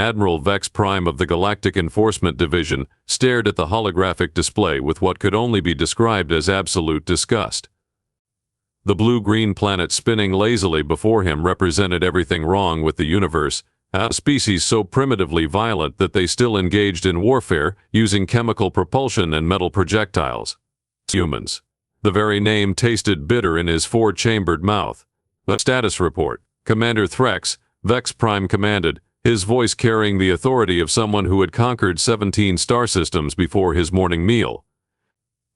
Admiral Vex Prime of the Galactic Enforcement Division stared at the holographic display with what could only be described as absolute disgust. The blue-green planet spinning lazily before him represented everything wrong with the universe, a species so primitively violent that they still engaged in warfare using chemical propulsion and metal projectiles. Humans. The very name tasted bitter in his four-chambered mouth. The status report. Commander Threx, Vex Prime commanded, his voice carrying the authority of someone who had conquered 17 star systems before his morning meal.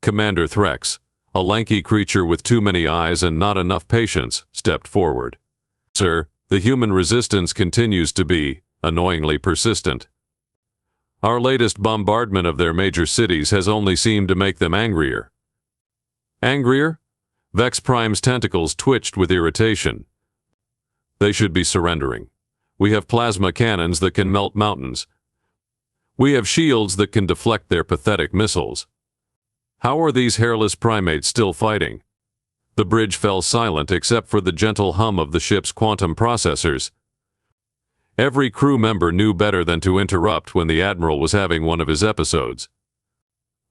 Commander Threx, a lanky creature with too many eyes and not enough patience, stepped forward. Sir, the human resistance continues to be annoyingly persistent. Our latest bombardment of their major cities has only seemed to make them angrier. Angrier? Vex Prime's tentacles twitched with irritation. They should be surrendering. We have plasma cannons that can melt mountains. We have shields that can deflect their pathetic missiles. How are these hairless primates still fighting? The bridge fell silent except for the gentle hum of the ship's quantum processors. Every crew member knew better than to interrupt when the Admiral was having one of his episodes.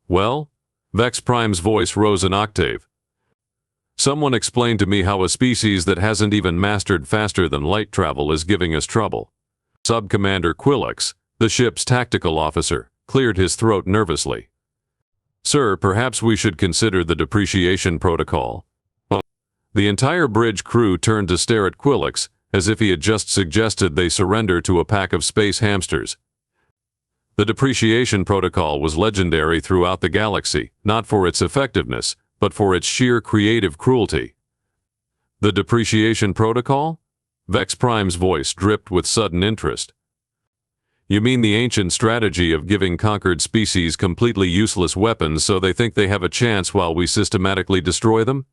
Well? Vex Prime's voice rose an octave. Someone explained to me how a species that hasn't even mastered faster than light travel is giving us trouble. Sub-Commander Quillix, the ship's tactical officer, cleared his throat nervously. Sir, perhaps we should consider the depreciation protocol. The entire bridge crew turned to stare at Quillix, as if he had just suggested they surrender to a pack of space hamsters. The depreciation protocol was legendary throughout the galaxy, not for its effectiveness, but for its sheer creative cruelty. The depreciation protocol? Vex Prime's voice dripped with sudden interest. You mean the ancient strategy of giving conquered species completely useless weapons so they think they have a chance while we systematically destroy them?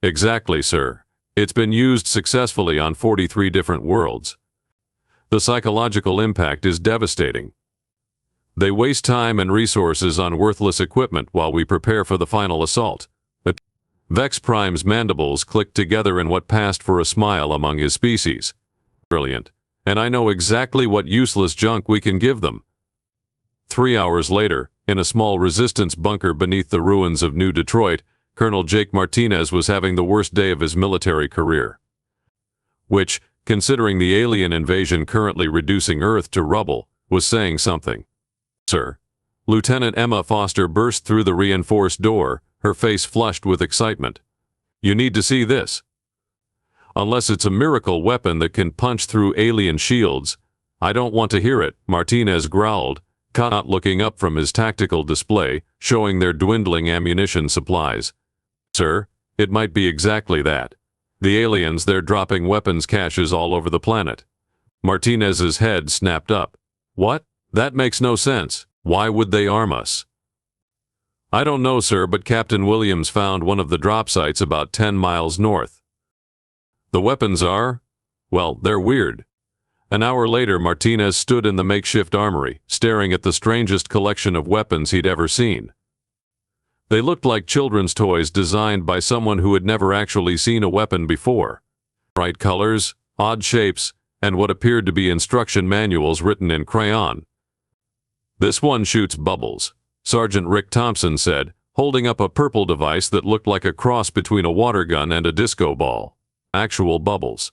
Exactly, sir. It's been used successfully on 43 different worlds. The psychological impact is devastating. They waste time and resources on worthless equipment while we prepare for the final assault. But Vex Prime's mandibles clicked together in what passed for a smile among his species. Brilliant. And I know exactly what useless junk we can give them. 3 hours later, in a small resistance bunker beneath the ruins of New Detroit, Colonel Jake Martinez was having the worst day of his military career. Which, considering the alien invasion currently reducing Earth to rubble, was saying something. Sir. Lieutenant Emma Foster burst through the reinforced door, her face flushed with excitement. You need to see this. Unless it's a miracle weapon that can punch through alien shields, I don't want to hear it, Martinez growled, not looking up from his tactical display, showing their dwindling ammunition supplies. Sir, it might be exactly that. The aliens, they're dropping weapons caches all over the planet. Martinez's head snapped up. What? That makes no sense. Why would they arm us? I don't know, sir, but Captain Williams found one of the drop sites about 10 miles north. The weapons are, well, they're weird. An hour later, Martinez stood in the makeshift armory, staring at the strangest collection of weapons he'd ever seen. They looked like children's toys designed by someone who had never actually seen a weapon before. Bright colors, odd shapes, and what appeared to be instruction manuals written in crayon. This one shoots bubbles, Sergeant Rick Thompson said, holding up a purple device that looked like a cross between a water gun and a disco ball. Actual bubbles.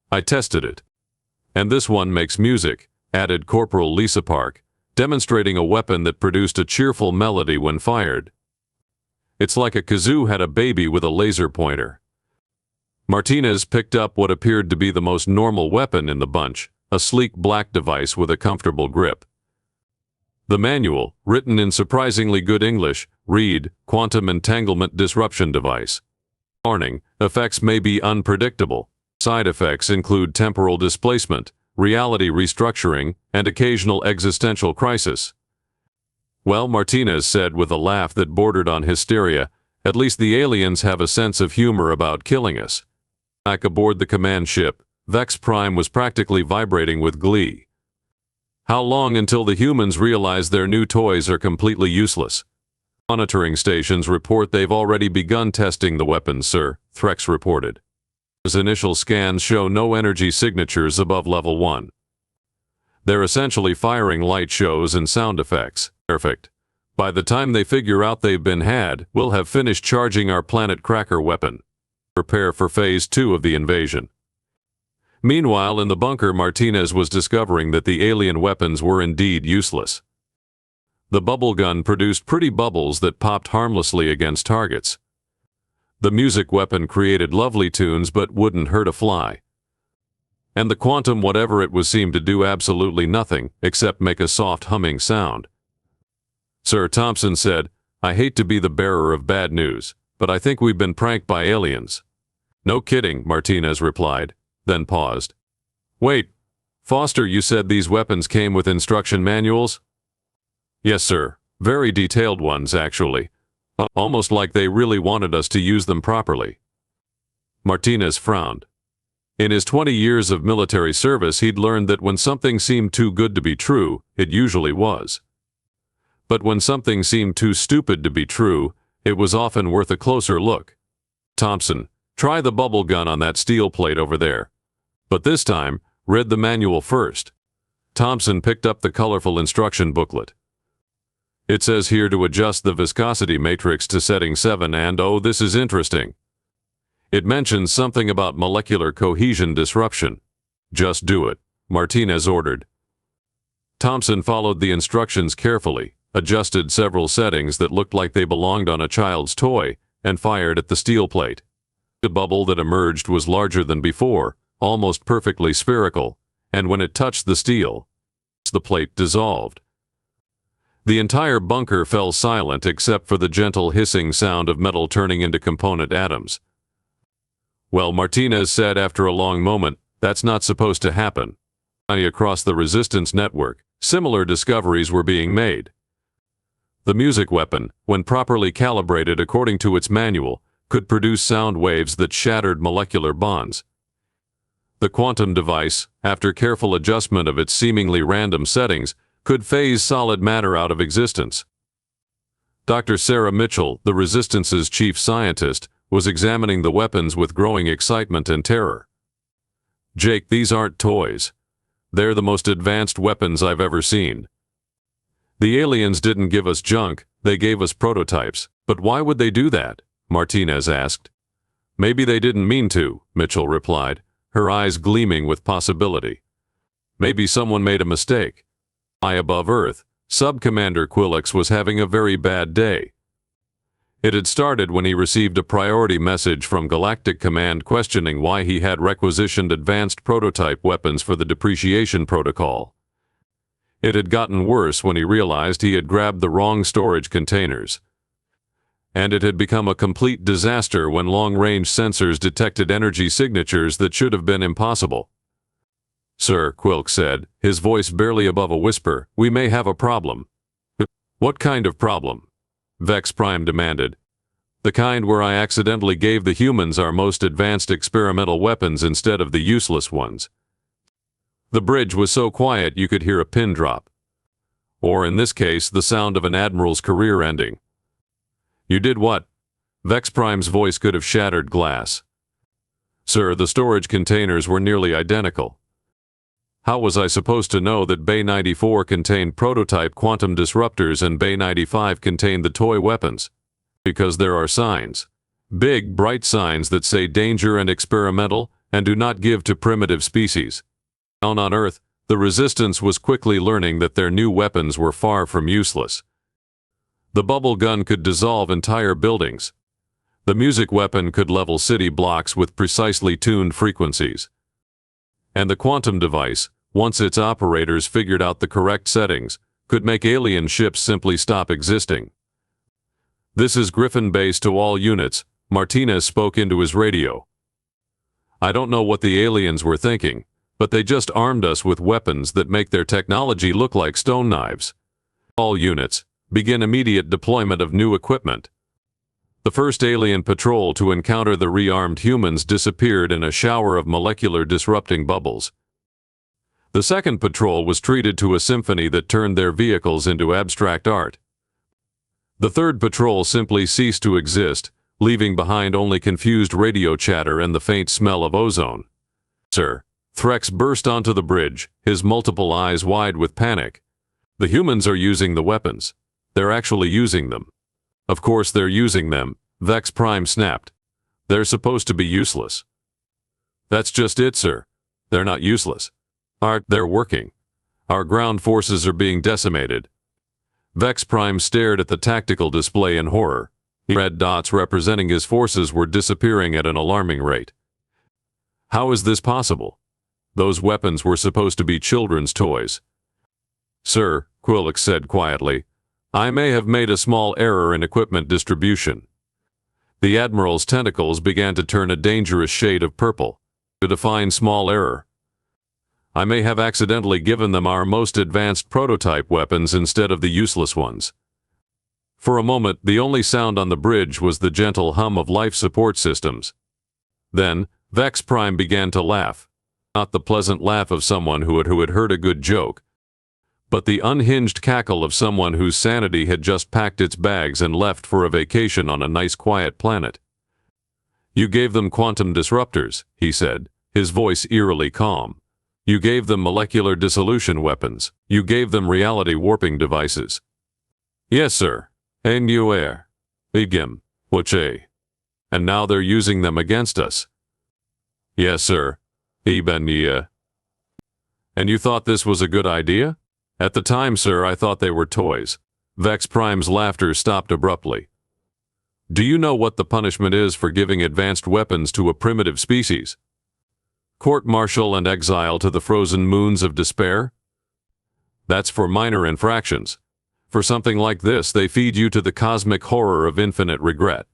I tested it. And this one makes music, added Corporal Lisa Park, demonstrating a weapon that produced a cheerful melody when fired. It's like a kazoo had a baby with a laser pointer. Martinez picked up what appeared to be the most normal weapon in the bunch, a sleek black device with a comfortable grip. The manual, written in surprisingly good English, read, Quantum Entanglement Disruption Device. Warning, effects may be unpredictable. Side effects include temporal displacement, reality restructuring, and occasional existential crisis. Well, Martinez said with a laugh that bordered on hysteria, at least the aliens have a sense of humor about killing us. Back aboard the command ship, Vex Prime was practically vibrating with glee. How long until the humans realize their new toys are completely useless? Monitoring stations report they've already begun testing the weapons, sir, Threx reported. His initial scans show no energy signatures above level 1. They're essentially firing light shows and sound effects. Perfect. By the time they figure out they've been had, we'll have finished charging our planet cracker weapon. Prepare for Phase 2 of the invasion. Meanwhile, in the bunker, Martinez was discovering that the alien weapons were indeed useless. The bubble gun produced pretty bubbles that popped harmlessly against targets. The music weapon created lovely tunes but wouldn't hurt a fly. And the quantum whatever it was seemed to do absolutely nothing except make a soft humming sound. Sir Thompson said, "I hate to be the bearer of bad news, but I think we've been pranked by aliens." "No kidding," Martinez replied, then paused. "Wait, Foster, you said these weapons came with instruction manuals?" "Yes, sir. Very detailed ones, actually. Almost like they really wanted us to use them properly." Martinez frowned. In his 20 years of military service, he'd learned that when something seemed too good to be true, it usually was. But when something seemed too stupid to be true, it was often worth a closer look. "Thompson, try the bubble gun on that steel plate over there. But this time, read the manual first." Thompson picked up the colorful instruction booklet. "It says here to adjust the viscosity matrix to setting 7 and oh, this is interesting. It mentions something about molecular cohesion disruption. Just do it," Martinez ordered. Thompson followed the instructions carefully, adjusted several settings that looked like they belonged on a child's toy, and fired at the steel plate. The bubble that emerged was larger than before, almost perfectly spherical, and when it touched the steel, the plate dissolved. The entire bunker fell silent except for the gentle hissing sound of metal turning into component atoms. "Well," Martinez said after a long moment, "that's not supposed to happen." Across the resistance network, similar discoveries were being made. The music weapon, when properly calibrated according to its manual, could produce sound waves that shattered molecular bonds. The quantum device, after careful adjustment of its seemingly random settings, could phase solid matter out of existence. Dr. Sarah Mitchell, the Resistance's chief scientist, was examining the weapons with growing excitement and terror. "Jake, these aren't toys. They're the most advanced weapons I've ever seen. The aliens didn't give us junk, they gave us prototypes. But why would they do that?" Martinez asked. "Maybe they didn't mean to," Mitchell replied, her eyes gleaming with possibility. "Maybe someone made a mistake." High above Earth, Sub-Commander Quillix was having a very bad day. It had started when he received a priority message from Galactic Command questioning why he had requisitioned advanced prototype weapons for the depreciation protocol. It had gotten worse when he realized he had grabbed the wrong storage containers. And it had become a complete disaster when long-range sensors detected energy signatures that should have been impossible. "Sir," Quilk said, his voice barely above a whisper, "we may have a problem." "What kind of problem?" Vex Prime demanded. "The kind where I accidentally gave the humans our most advanced experimental weapons instead of the useless ones." The bridge was so quiet you could hear a pin drop. Or in this case, the sound of an admiral's career ending. "You did what?" Vex Prime's voice could have shattered glass. "Sir, the storage containers were nearly identical." "How was I supposed to know that Bay 94 contained prototype quantum disruptors and Bay 95 contained the toy weapons?" "Because there are signs. Big, bright signs that say danger and experimental, and do not give to primitive species." Down on Earth, the Resistance was quickly learning that their new weapons were far from useless. The bubble gun could dissolve entire buildings. The music weapon could level city blocks with precisely tuned frequencies. And the quantum device, once its operators figured out the correct settings, could make alien ships simply stop existing. "This is Griffin Base to all units," Martinez spoke into his radio. "I don't know what the aliens were thinking, but they just armed us with weapons that make their technology look like stone knives. All units, begin immediate deployment of new equipment." The first alien patrol to encounter the rearmed humans disappeared in a shower of molecular disrupting bubbles. The second patrol was treated to a symphony that turned their vehicles into abstract art. The third patrol simply ceased to exist, leaving behind only confused radio chatter and the faint smell of ozone. "Sir, Threx burst onto the bridge, his multiple eyes wide with panic. The humans are using the weapons. They're actually using them. Of course they're using them, Vex Prime snapped. They're supposed to be useless. That's just it, sir. They're not useless. They're working. Our ground forces are being decimated. Vex Prime stared at the tactical display in horror. Red dots representing his forces were disappearing at an alarming rate. How is this possible? Those weapons were supposed to be children's toys. Sir, Quillix said quietly, I may have made a small error in equipment distribution. The Admiral's tentacles began to turn a dangerous shade of purple. To define small error. I may have accidentally given them our most advanced prototype weapons instead of the useless ones. For a moment, the only sound on the bridge was the gentle hum of life support systems. Then, Vex Prime began to laugh. Not the pleasant laugh of someone who had heard a good joke, but the unhinged cackle of someone whose sanity had just packed its bags and left for a vacation on a nice quiet planet. You gave them quantum disruptors, he said, his voice eerily calm. You gave them molecular dissolution weapons. You gave them reality warping devices. Yes, sir. And you are. Igim. Wache. And now they're using them against us. Yes, sir. Ibania. And you thought this was a good idea? At the time, sir, I thought they were toys. Vex Prime's laughter stopped abruptly. Do you know what the punishment is for giving advanced weapons to a primitive species? Court-martial and exile to the frozen moons of despair? That's for minor infractions. For something like this, they feed you to the cosmic horror of infinite regret.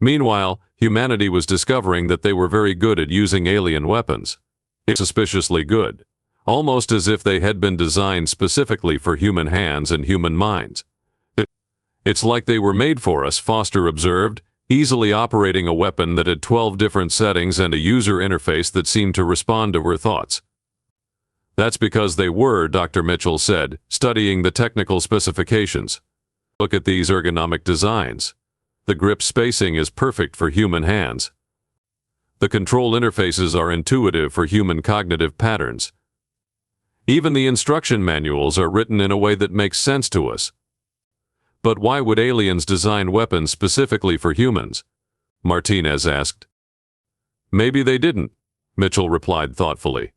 Meanwhile, humanity was discovering that they were very good at using alien weapons. Suspiciously good. Almost as if they had been designed specifically for human hands and human minds. It's like they were made for us, Foster observed, easily operating a weapon that had 12 different settings and a user interface that seemed to respond to her thoughts. That's because they were, Dr. Mitchell said, studying the technical specifications. Look at these ergonomic designs. The grip spacing is perfect for human hands. The control interfaces are intuitive for human cognitive patterns. Even the instruction manuals are written in a way that makes sense to us. But why would aliens design weapons specifically for humans? Martinez asked. Maybe they didn't, Mitchell replied thoughtfully.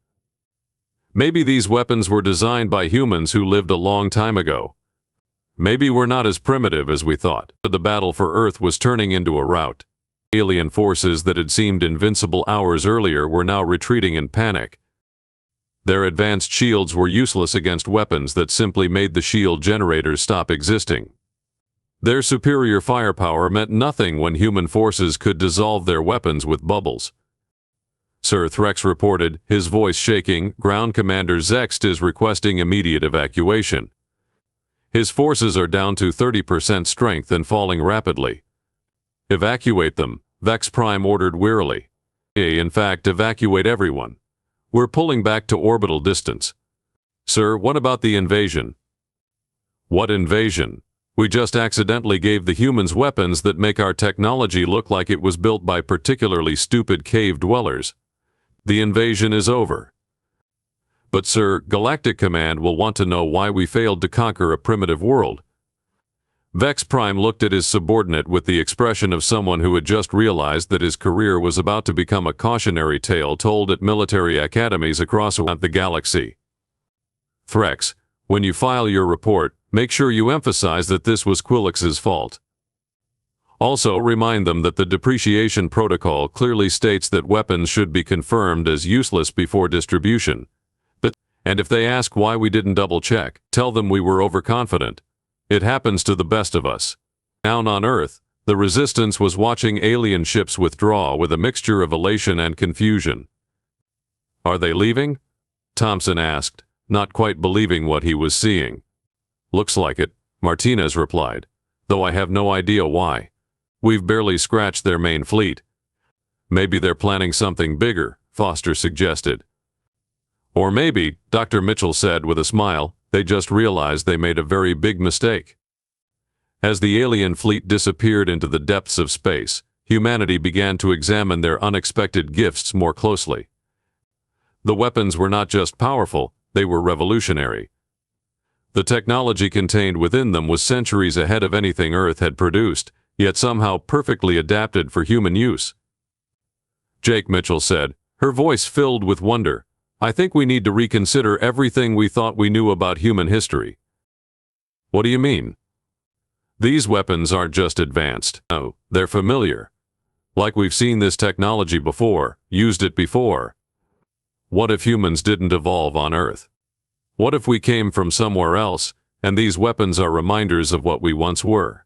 Maybe these weapons were designed by humans who lived a long time ago. Maybe we're not as primitive as we thought. The battle for Earth was turning into a rout. Alien forces that had seemed invincible hours earlier were now retreating in panic. Their advanced shields were useless against weapons that simply made the shield generators stop existing. Their superior firepower meant nothing when human forces could dissolve their weapons with bubbles. Sir Threx reported, his voice shaking, Ground Commander Zext is requesting immediate evacuation. His forces are down to 30% strength and falling rapidly. Evacuate them, Vex Prime ordered wearily. In fact, evacuate everyone. We're pulling back to orbital distance. Sir, what about the invasion? What invasion? We just accidentally gave the humans weapons that make our technology look like it was built by particularly stupid cave dwellers. The invasion is over. But sir, Galactic Command will want to know why we failed to conquer a primitive world. Vex Prime looked at his subordinate with the expression of someone who had just realized that his career was about to become a cautionary tale told at military academies across the galaxy. Threx, when you file your report, make sure you emphasize that this was Quillix's fault. Also, remind them that the depreciation protocol clearly states that weapons should be confirmed as useless before distribution. And if they ask why we didn't double-check, tell them we were overconfident. It happens to the best of us. Down on Earth, the Resistance was watching alien ships withdraw with a mixture of elation and confusion. Are they leaving? Thompson asked, not quite believing what he was seeing. Looks like it, Martinez replied, though I have no idea why. We've barely scratched their main fleet. Maybe they're planning something bigger, Foster suggested. Or maybe, Dr. Mitchell said with a smile, they just realized they made a very big mistake. As the alien fleet disappeared into the depths of space, humanity began to examine their unexpected gifts more closely. The weapons were not just powerful, they were revolutionary. The technology contained within them was centuries ahead of anything Earth had produced, yet somehow perfectly adapted for human use. Jake Mitchell said, her voice filled with wonder, I think we need to reconsider everything we thought we knew about human history. What do you mean? These weapons aren't just advanced. No, they're familiar. Like we've seen this technology before, used it before. What if humans didn't evolve on Earth? What if we came from somewhere else, and these weapons are reminders of what we once were?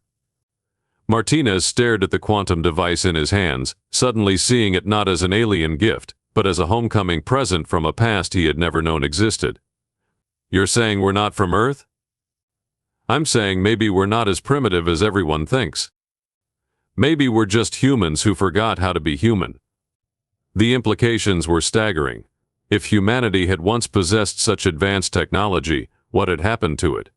Martinez stared at the quantum device in his hands, suddenly seeing it not as an alien gift, but as a homecoming present from a past he had never known existed. You're saying we're not from Earth? I'm saying maybe we're not as primitive as everyone thinks. Maybe we're just humans who forgot how to be human. The implications were staggering. If humanity had once possessed such advanced technology, what had happened to it?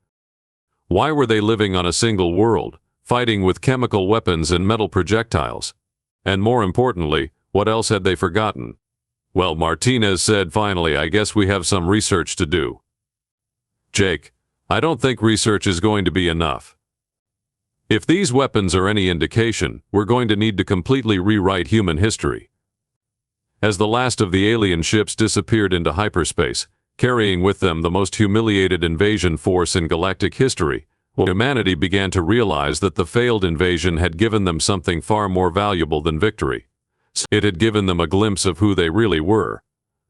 Why were they living on a single world, fighting with chemical weapons and metal projectiles? And more importantly, what else had they forgotten? Well, Martinez said finally, I guess we have some research to do. Jake, I don't think research is going to be enough. If these weapons are any indication, we're going to need to completely rewrite human history. As the last of the alien ships disappeared into hyperspace, carrying with them the most humiliated invasion force in galactic history, humanity began to realize that the failed invasion had given them something far more valuable than victory. It had given them a glimpse of who they really were,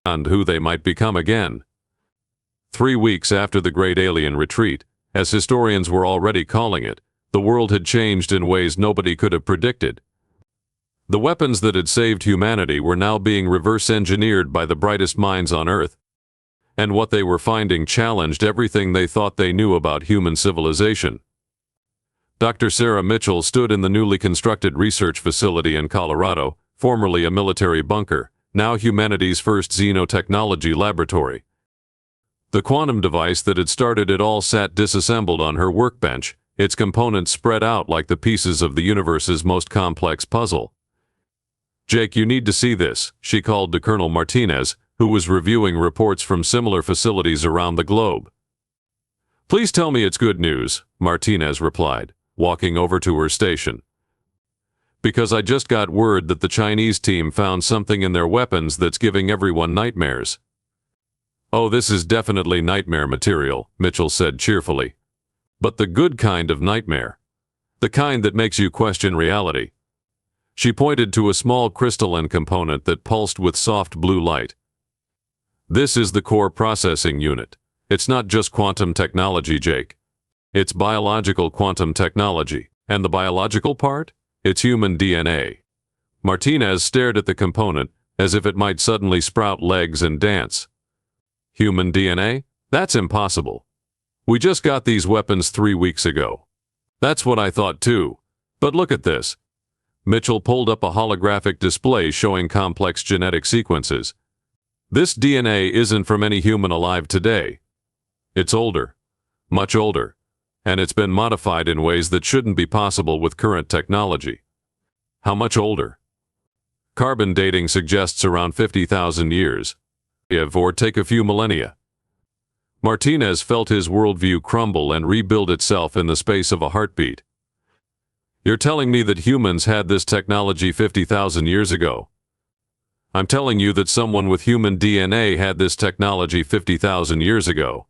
and who they might become again. 3 weeks after the Great Alien Retreat, as historians were already calling it, the world had changed in ways nobody could have predicted. The weapons that had saved humanity were now being reverse-engineered by the brightest minds on Earth, and what they were finding challenged everything they thought they knew about human civilization. Dr. Sarah Mitchell stood in the newly constructed research facility in Colorado, formerly a military bunker, now humanity's first xenotechnology laboratory. The quantum device that had started it all sat disassembled on her workbench, its components spread out like the pieces of the universe's most complex puzzle. Jake, you need to see this, she called to Colonel Martinez, who was reviewing reports from similar facilities around the globe. Please tell me it's good news, Martinez replied, walking over to her station. Because I just got word that the Chinese team found something in their weapons that's giving everyone nightmares. Oh, this is definitely nightmare material, Mitchell said cheerfully. But the good kind of nightmare. The kind that makes you question reality. She pointed to a small crystalline component that pulsed with soft blue light. This is the core processing unit. It's not just quantum technology, Jake. It's biological quantum technology. And the biological part? It's human DNA. Martinez stared at the component as if it might suddenly sprout legs and dance. Human DNA? That's impossible. We just got these weapons 3 weeks ago. That's what I thought too. But look at this. Mitchell pulled up a holographic display showing complex genetic sequences. This DNA isn't from any human alive today. It's older, much older, and it's been modified in ways that shouldn't be possible with current technology. How much older? Carbon dating suggests around 50,000 years, or take a few millennia. Martinez felt his worldview crumble and rebuild itself in the space of a heartbeat. You're telling me that humans had this technology 50,000 years ago? I'm telling you that someone with human DNA had this technology 50,000 years ago.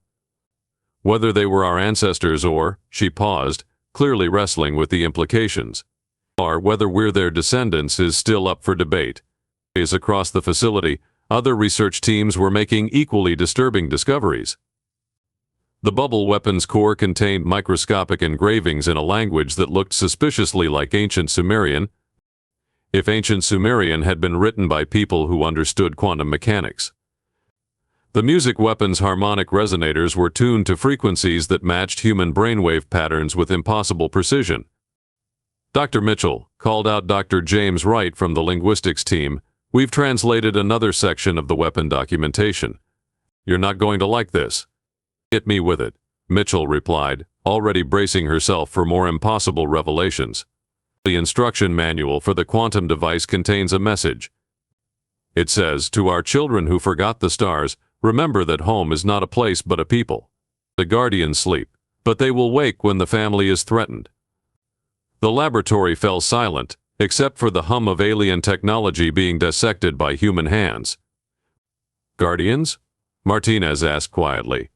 Whether they were our ancestors or, she paused, clearly wrestling with the implications, or whether we're their descendants is still up for debate. Across the facility, other research teams were making equally disturbing discoveries. The bubble weapons core contained microscopic engravings in a language that looked suspiciously like ancient Sumerian, if ancient Sumerian had been written by people who understood quantum mechanics. The music weapons' harmonic resonators were tuned to frequencies that matched human brainwave patterns with impossible precision. Dr. Mitchell, called out Dr. James Wright from the linguistics team, we've translated another section of the weapon documentation. You're not going to like this. Hit me with it, Mitchell replied, already bracing herself for more impossible revelations. The instruction manual for the quantum device contains a message. It says, "To our children who forgot the stars, remember that home is not a place but a people. The guardians sleep, but they will wake when the family is threatened." The laboratory fell silent, except for the hum of alien technology being dissected by human hands. "Guardians?" Martinez asked quietly.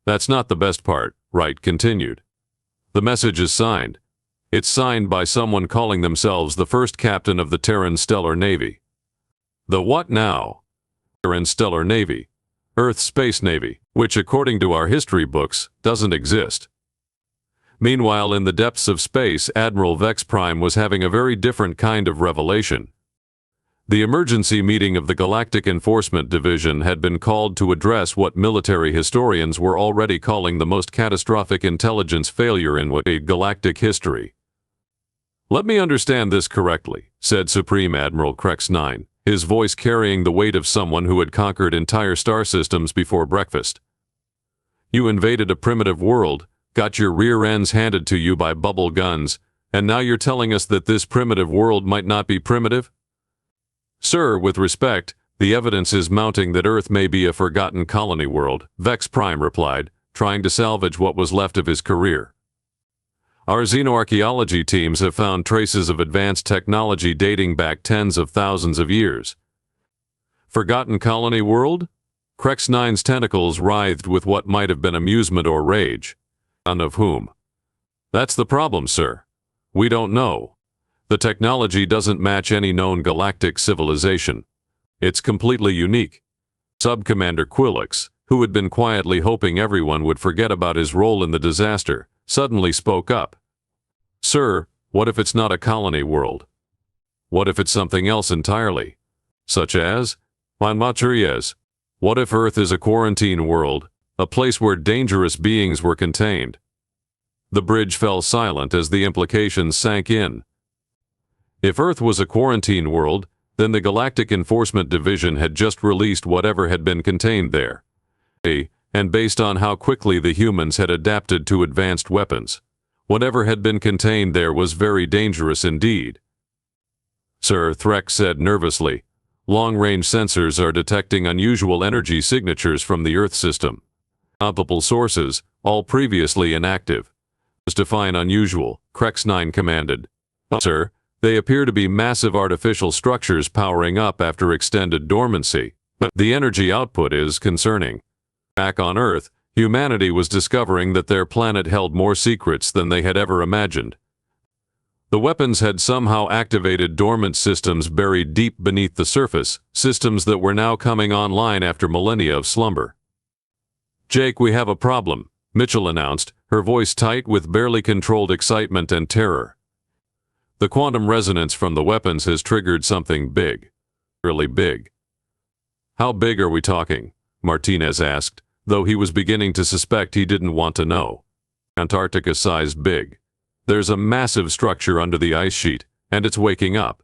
"That's not the best part," Wright continued. "The message is signed. It's signed by someone calling themselves the first captain of the Terran Stellar Navy." "The what now?" "Terran Stellar Navy. Earth's Space Navy, which according to our history books, doesn't exist." Meanwhile, in the depths of space, Admiral Vex Prime was having a very different kind of revelation. The emergency meeting of the Galactic Enforcement Division had been called to address what military historians were already calling the most catastrophic intelligence failure in galactic history. "Let me understand this correctly," said Supreme Admiral Crex 9, his voice carrying the weight of someone who had conquered entire star systems before breakfast. "You invaded a primitive world, got your rear ends handed to you by bubble guns, and now you're telling us that this primitive world might not be primitive?" "Sir, with respect, the evidence is mounting that Earth may be a forgotten colony world," Vex Prime replied, trying to salvage what was left of his career. "Our xenoarchaeology teams have found traces of advanced technology dating back tens of thousands of years." "Forgotten colony world?" Crex 9's tentacles writhed with what might have been amusement or rage. "None of whom?" "That's the problem, sir. We don't know. The technology doesn't match any known galactic civilization. It's completely unique." Sub-Commander Quillix, who had been quietly hoping everyone would forget about his role in the disaster, suddenly spoke up. "Sir, what if it's not a colony world? What if it's something else entirely? Such as? Materias. What if Earth is a quarantine world, a place where dangerous beings were contained?" The bridge fell silent as the implications sank in. If Earth was a quarantine world, then the Galactic Enforcement Division had just released whatever had been contained there. And based on how quickly the humans had adapted to advanced weapons, whatever had been contained there was very dangerous indeed. "Sir," Threx said nervously, "long-range sensors are detecting unusual energy signatures from the Earth system. Multiple sources, all previously inactive." "Just define unusual," Crex 9 commanded. "Sir, they appear to be massive artificial structures powering up after extended dormancy. The energy output is concerning." Back on Earth, humanity was discovering that their planet held more secrets than they had ever imagined. The weapons had somehow activated dormant systems buried deep beneath the surface, systems that were now coming online after millennia of slumber. "Jake, we have a problem," Mitchell announced, her voice tight with barely controlled excitement and terror. "The quantum resonance from the weapons has triggered something big. Really big." "How big are we talking?" Martinez asked, though he was beginning to suspect he didn't want to know. "Antarctica-sized big. There's a massive structure under the ice sheet, and it's waking up."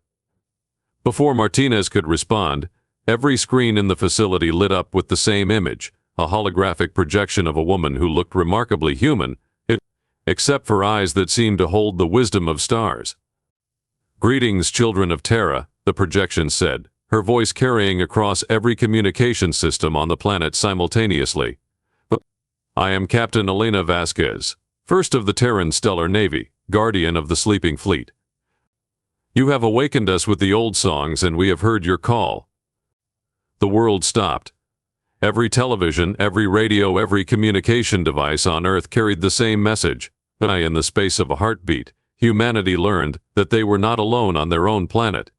Before Martinez could respond, every screen in the facility lit up with the same image, a holographic projection of a woman who looked remarkably human, except for eyes that seemed to hold the wisdom of stars. "Greetings, children of Terra," the projection said, her voice carrying across every communication system on the planet simultaneously. "I am Captain Elena Vasquez, first of the Terran Stellar Navy, guardian of the sleeping fleet. You have awakened us with the old songs and we have heard your call." The world stopped. Every television, every radio, every communication device on Earth carried the same message. In the space of a heartbeat, humanity learned that they were not alone on their own planet.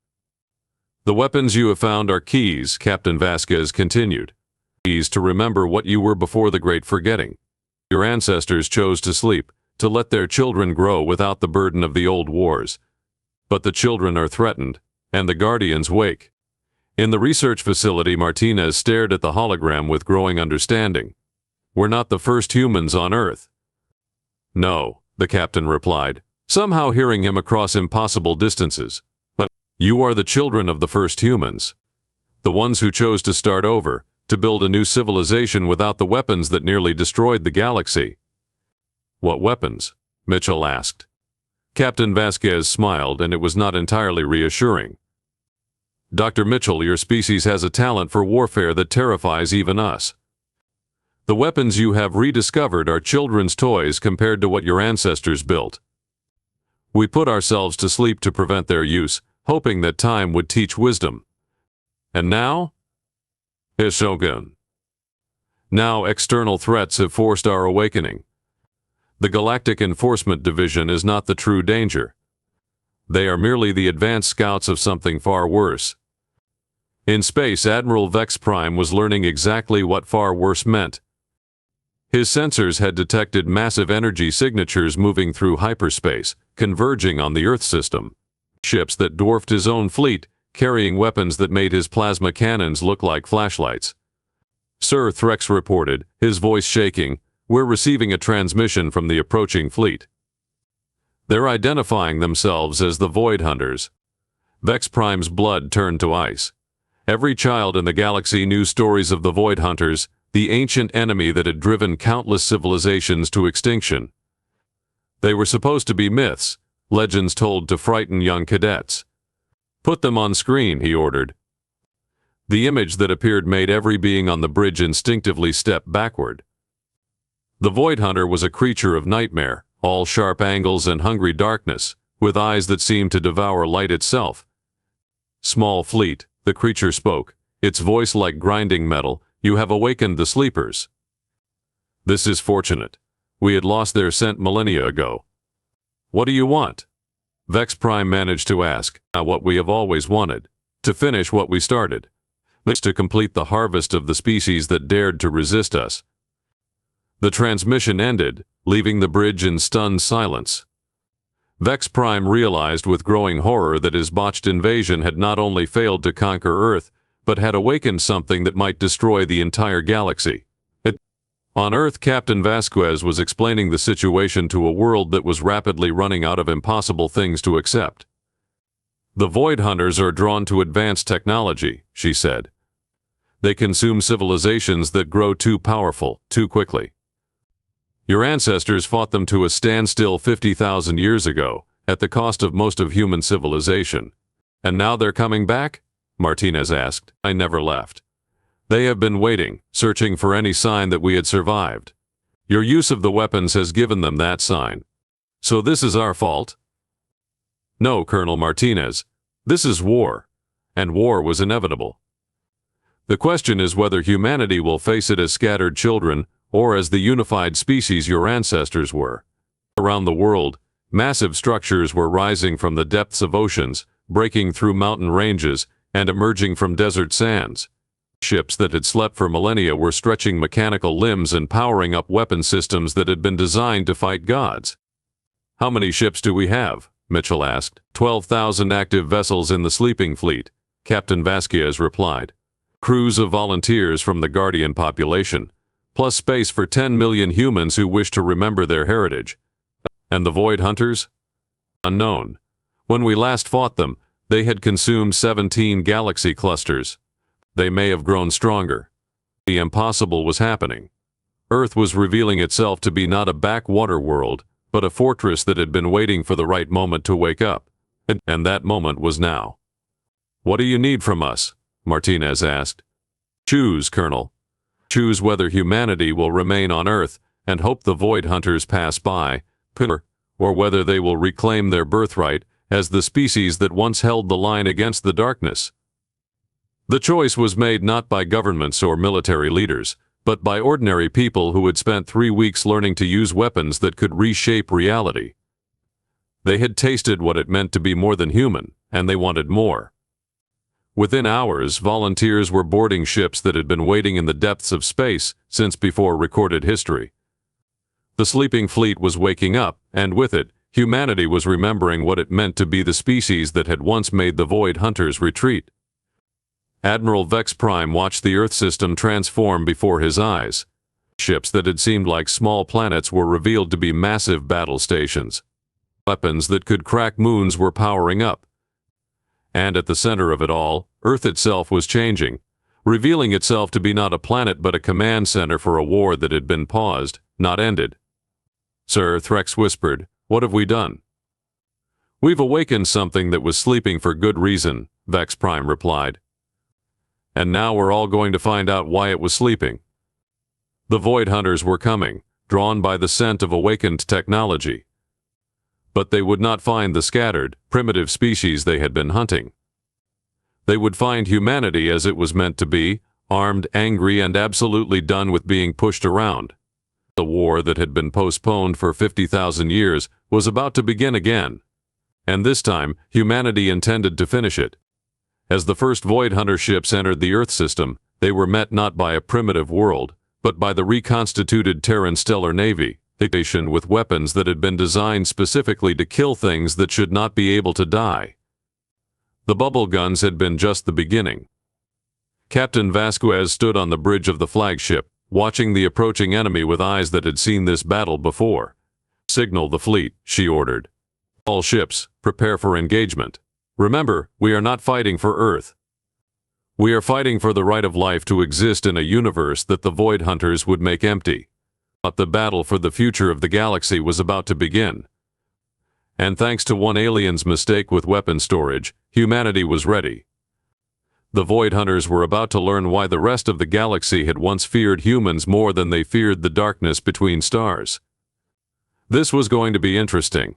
"The weapons you have found are keys," Captain Vasquez continued. "Keys to remember what you were before the Great Forgetting. Your ancestors chose to sleep, to let their children grow without the burden of the old wars. But the children are threatened, and the guardians wake." In the research facility, Martinez stared at the hologram with growing understanding. "We're not the first humans on Earth." "No," the captain replied, somehow hearing him across impossible distances. "But you are the children of the first humans. The ones who chose to start over, to build a new civilization without the weapons that nearly destroyed the galaxy." "What weapons?" Mitchell asked. Captain Vasquez smiled, and it was not entirely reassuring. Dr. Mitchell, your species has a talent for warfare that terrifies even us. The weapons you have rediscovered are children's toys compared to what your ancestors built. We put ourselves to sleep to prevent their use, hoping that time would teach wisdom. And now? Shogun. Now external threats have forced our awakening. The Galactic Enforcement Division is not the true danger. They are merely the advanced scouts of something far worse. In space, Admiral Vex Prime was learning exactly what far worse meant. His sensors had detected massive energy signatures moving through hyperspace, converging on the Earth system. Ships that dwarfed his own fleet, carrying weapons that made his plasma cannons look like flashlights. Sir Threx reported, his voice shaking, "We're receiving a transmission from the approaching fleet. They're identifying themselves as the Void Hunters." Vex Prime's blood turned to ice. Every child in the galaxy knew stories of the Void Hunters, the ancient enemy that had driven countless civilizations to extinction. They were supposed to be myths, legends told to frighten young cadets. "Put them on screen," he ordered. The image that appeared made every being on the bridge instinctively step backward. The Void Hunter was a creature of nightmare, all sharp angles and hungry darkness, with eyes that seemed to devour light itself. "Small fleet," the creature spoke, its voice like grinding metal, "you have awakened the sleepers. This is fortunate. We had lost their scent millennia ago." "What do you want?" Vex Prime managed to ask. "What we have always wanted. To finish what we started. To complete the harvest of the species that dared to resist us." The transmission ended, leaving the bridge in stunned silence. Vex Prime realized with growing horror that his botched invasion had not only failed to conquer Earth, but had awakened something that might destroy the entire galaxy. On Earth, Captain Vasquez was explaining the situation to a world that was rapidly running out of impossible things to accept. "The Void Hunters are drawn to advanced technology," she said. "They consume civilizations that grow too powerful, too quickly. Your ancestors fought them to a standstill 50,000 years ago, at the cost of most of human civilization. And now they're coming back?" Martinez asked. "I never left. They have been waiting, searching for any sign that we had survived. Your use of the weapons has given them that sign. So this is our fault?" "No, Colonel Martinez. This is war. And war was inevitable. The question is whether humanity will face it as scattered children or as the unified species your ancestors were." Around the world, massive structures were rising from the depths of oceans, breaking through mountain ranges, and emerging from desert sands. Ships that had slept for millennia were stretching mechanical limbs and powering up weapon systems that had been designed to fight gods. "How many ships do we have?" Mitchell asked. 12,000 active vessels in the sleeping fleet," Captain Vasquez replied. "Crews of volunteers from the Guardian population, plus space for 10 million humans who wish to remember their heritage." "And the Void Hunters?" "Unknown. When we last fought them, they had consumed 17 galaxy clusters. They may have grown stronger. The impossible was happening. Earth was revealing itself to be not a backwater world, but a fortress that had been waiting for the right moment to wake up. And that moment was now." "What do you need from us?" Martinez asked. "Choose, Colonel. Choose whether humanity will remain on Earth and hope the Void Hunters pass by, or whether they will reclaim their birthright as the species that once held the line against the darkness." The choice was made not by governments or military leaders, but by ordinary people who had spent 3 weeks learning to use weapons that could reshape reality. They had tasted what it meant to be more than human, and they wanted more. Within hours, volunteers were boarding ships that had been waiting in the depths of space since before recorded history. The sleeping fleet was waking up, and with it, humanity was remembering what it meant to be the species that had once made the Void Hunters retreat. Admiral Vex Prime watched the Earth system transform before his eyes. Ships that had seemed like small planets were revealed to be massive battle stations. Weapons that could crack moons were powering up. And at the center of it all, Earth itself was changing, revealing itself to be not a planet but a command center for a war that had been paused, not ended. "Sir," Threx whispered, "what have we done?" "We've awakened something that was sleeping for good reason," Vex Prime replied. And now we're all going to find out why it was sleeping. The Void Hunters were coming, drawn by the scent of awakened technology. But they would not find the scattered, primitive species they had been hunting. They would find humanity as it was meant to be, armed, angry, and absolutely done with being pushed around. The war that had been postponed for 50,000 years was about to begin again. And this time, humanity intended to finish it. As the first Void Hunter ships entered the Earth system, they were met not by a primitive world, but by the reconstituted Terran Stellar Navy, with weapons that had been designed specifically to kill things that should not be able to die. The bubble guns had been just the beginning. Captain Vasquez stood on the bridge of the flagship, watching the approaching enemy with eyes that had seen this battle before. "Signal the fleet," she ordered. "All ships, prepare for engagement. Remember, we are not fighting for Earth. We are fighting for the right of life to exist in a universe that the Void Hunters would make empty." But the battle for the future of the galaxy was about to begin. And thanks to one alien's mistake with weapon storage, humanity was ready. The Void Hunters were about to learn why the rest of the galaxy had once feared humans more than they feared the darkness between stars. This was going to be interesting.